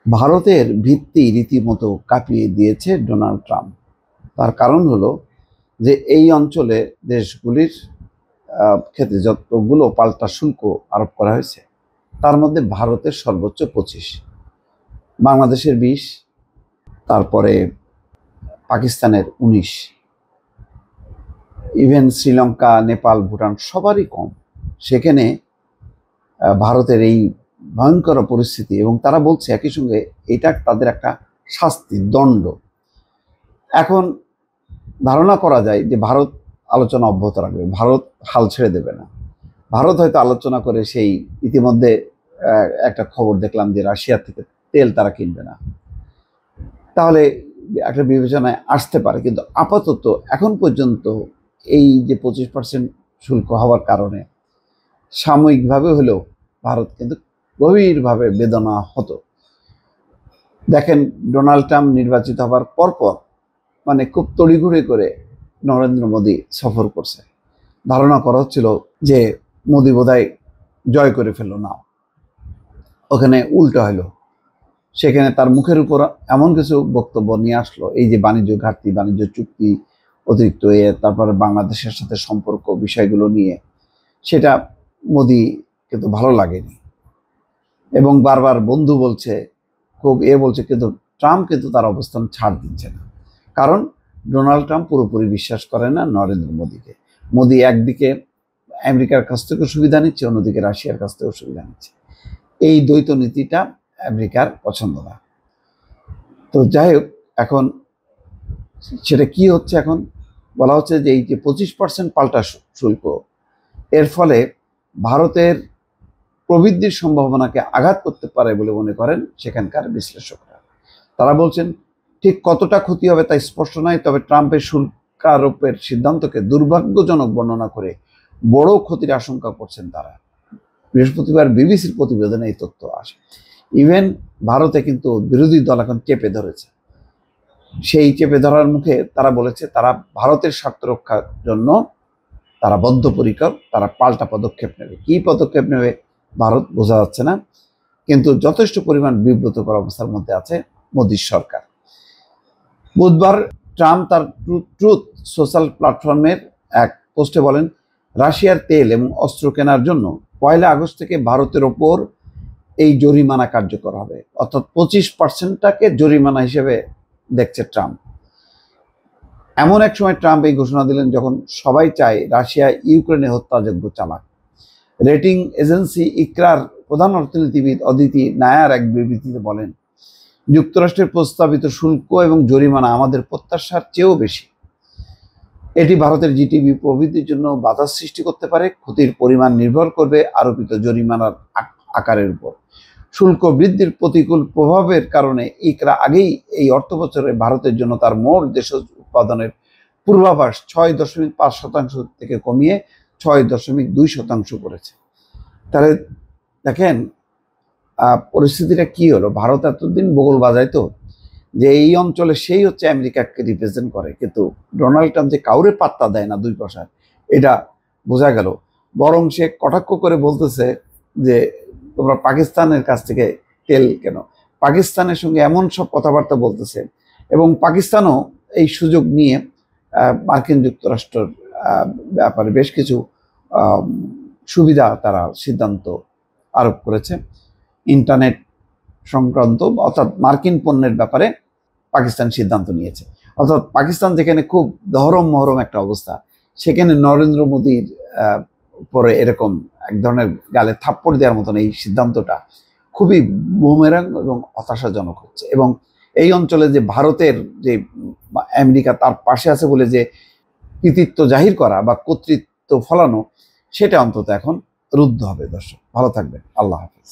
ভারতের ভিত্তি রীতিমতো কাঁপিয়ে দিয়েছে ডোনাল্ড ট্রাম্প। তার কারণ হলো যে এই অঞ্চলে দেশগুলির ক্ষেত্রে যতগুলো পাল্টা শুল্ক আরোপ করা হয়েছে তার মধ্যে ভারতের সর্বোচ্চ 25, বাংলাদেশের 20, তারপরে পাকিস্তানের 19, ইভেন শ্রীলঙ্কা, নেপাল, ভুটান সবারই কম। সেখানে ভারতের এই ভয়ঙ্কর পরিস্থিতি, এবং তারা বলছে একই সঙ্গে এটা তাদের একটা শাস্তি, দণ্ড। এখন ধারণা করা যায় যে ভারত আলোচনা অব্যাহত রাখবে, ভারত হাল ছেড়ে দেবে না। ভারত হয়তো আলোচনা করে সেই ইতিমধ্যে একটা খবর দেখলাম যে রাশিয়া থেকে তেল তারা কিনবে না, তাহলে একটা বিবেচনায় আসতে পারে। কিন্তু আপাতত এখন পর্যন্ত এই যে 25% শুল্ক হওয়ার কারণে সাময়িকভাবে হলেও ভারত কিন্তু গভীরভাবে বেদনা হতো। দেখেন, ডোনাল্ড ট্রাম্প নির্বাচিত হবার পরপর মানে খুব তড়িঘড়ি করে নরেন্দ্র মোদী সফর করছে। ধারণা করা হচ্ছিল যে মোদী বোধহয় জয় করে ফেললো, না, ওখানে উল্টো হলো। সেখানে তার মুখের উপর এমন কিছু বক্তব্য নিয়ে আসলো, এই যে বাণিজ্য ঘাটতি, বাণিজ্য চুক্তি অতিরিক্ত তারপরে বাংলাদেশের সাথে সম্পর্ক বিষয়গুলো নিয়ে, সেটা মোদী কিন্তু ভালো লাগেনি এবং বারবার বন্ধু বলছে, খুব বলছে, কিন্তু ট্রাম্প কিন্তু তার অবস্থান ছাড় দিচ্ছে না। কারণ ডোনাল্ড ট্রাম্প পুরোপুরি বিশ্বাস করে না নরেন্দ্র মোদীকে। মোদী একদিকে আমেরিকার কাছ থেকে সুবিধা নিচ্ছে, অন্যদিকে রাশিয়ার কাছ থেকেও সুবিধা নিচ্ছে। এই দ্বৈত নীতিটা আমেরিকার পছন্দ না। তো যাই হোক, এখন সেটা কি হচ্ছে, এখন বলা হচ্ছে যে এই যে 25% পাল্টা শুল্ক, এর ফলে ভারতের প্রবৃদ্ধির সম্ভাবনাকে আঘাত করতে পারে বলে মনে করেন সেখানকার বিশ্লেষকরা। তারা বলছেন ঠিক কতটা ক্ষতি হবে তা স্পষ্ট নয়, তবে ট্রাম্পের শুল্ক আরোপের সিদ্ধান্তকে দুর্ভাগ্যজনক বর্ণনা করে বড় ক্ষতির আশঙ্কা করছেন তারা। বৃহস্পতিবার বিবিসির প্রতিবেদনে এই তথ্য আসে। ইভেন ভারতে কিন্তু বিরোধী দল এখন চেপে ধরেছে। সেই চেপে ধরার মুখে তারা বলেছে তারা ভারতের স্বার্থ রক্ষার জন্য তারা বদ্ধপরিকর, তারা পাল্টা পদক্ষেপ নেবে। কি পদক্ষেপ নেবে ভারত বোঝা যাচ্ছে না, কিন্তু যথেষ্ট পরিমাণ বিব্রতকর অবস্থার মধ্যে আছে মোদীর সরকার। বুধবার ট্রাম্প তার ট্রুথ সোশ্যাল প্ল্যাটফর্মের এক পোস্টে বলেন, রাশিয়ার তেল এবং অস্ত্র কেনার জন্য 1 আগস্ট থেকে ভারতের ওপর এই জরিমানা কার্যকর হবে। অর্থাৎ 25%টাকে জরিমানা হিসেবে দেখছে ট্রাম্প। এমন এক সময় ট্রাম্প এই ঘোষণা দিলেন যখন সবাই চায় রাশিয়া ইউক্রেনে হত্যাযজ্ঞ চালাক। রেটিং এজেন্সি ইকরার প্রধান অর্থনীতিবিদ অদিতি নায়ার এক বিবৃতিতে বলেন, যুক্তরাষ্ট্রের প্রস্তাবিত শুল্ক এবং জরিমানা আমাদের প্রত্যাশার চেয়েও বেশি। এটি ভারতের জিডিপি প্রবৃদ্ধির জন্য বাধা সৃষ্টি করতে পারে। ক্ষতির পরিমাণ নির্ভর করবে আরোপিত জরিমানার আকারের উপর। শুল্ক বৃদ্ধির প্রতিকূল প্রভাবের কারণে ইকরা আগেই এই অর্থবছরে ভারতের জন্য তার মোট দেশজ উৎপাদনের পূর্বাভাস 6.5% থেকে কমিয়ে 6.2% করেছে। তাহলে দেখেন পরিস্থিতিটা কি হলো। ভারত এতদিন বগল বাজাইতো যে এই অঞ্চলে সেই হচ্ছে আমেরিকাকে রিপ্রেজেন্ট করে, কিন্তু ডোনাল্ড ট্রাম্প যে কাউরে পাত্তা দেয় না 2 পয়সা, এটা বোঝা গেল। বরং সে কটাক্ষ করে বলতেছে যে তোমরা পাকিস্তানের কাছ থেকে তেল কেন, পাকিস্তানের সঙ্গে এমন সব কথাবার্তা বলতেছে। এবং পাকিস্তানও এই সুযোগ নিয়ে মার্কিন যুক্তরাষ্ট্রের ব্যাপারে বেশ কিছু সুবিধা তারা সিদ্ধান্ত আরোপ করেছে। ইন্টারনেট সংক্রান্ত অর্থাৎ মার্কিন পণ্যের ব্যাপারে পাকিস্তান সিদ্ধান্ত নিয়েছে। অর্থাৎ পাকিস্তান যেখানে খুব দহরম মহরম একটা অবস্থা, সেখানে নরেন্দ্র মোদীর উপরে এরকম এক ধরনের গালে থাপ্পড় দেওয়ার মতন এই সিদ্ধান্তটা খুবই বুমেরাং এবং হতাশাজনক হচ্ছে। এবং এই অঞ্চলে যে ভারতের যে আমেরিকা তার পাশে আছে বলে যে কৃতিত্ব জাহির করা বা কর্তৃত্ব ফলানো, সেটা অন্তত এখন রুদ্ধ হবে। দর্শক ভালো থাকবেন, আল্লাহ হাফিজ।